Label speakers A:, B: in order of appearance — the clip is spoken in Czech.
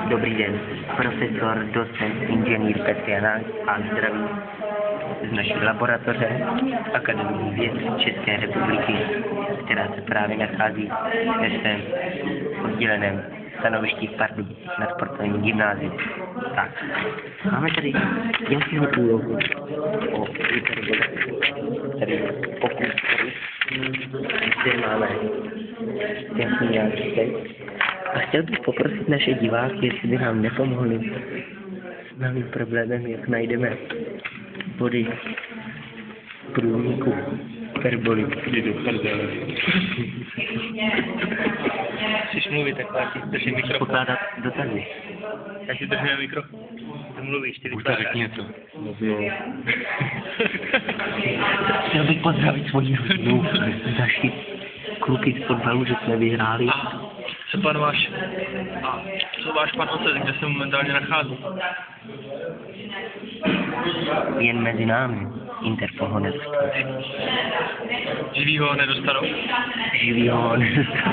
A: Dobrý den, profesor, docent, inženýr Petr Janák a zdraví z naší laboratoře Akademie věd České republiky, která se právě nachází ve svém odděleném stanovišti v Pardubicích na sportovním gymnáziu. Tak, máme tady jasnou úlohu o hyperbole, tady pokus, zde máme jasný nějaký text. A chtěl bych poprosit naše diváky, jestli by nám nepomohli s malým problémem, jak najdeme body průniku hyperboly.
B: Chceš mluvit, tak ti držím mikrofon.
A: Pokládat dotazy.
B: Já si držím mikrofon. Ty mluvíš, ty
C: Už to řekni něco.
A: Chtěl bych pozdravit svoji rodinu, naši kluky z fotbalu, že jsme vyhráli.
B: Co váš pan otec, kde se momentálně nachází?
A: Jen mezi námi. Interpol ho nedostal.
B: Živýho nedostanou?
A: Živýho ho nedostal.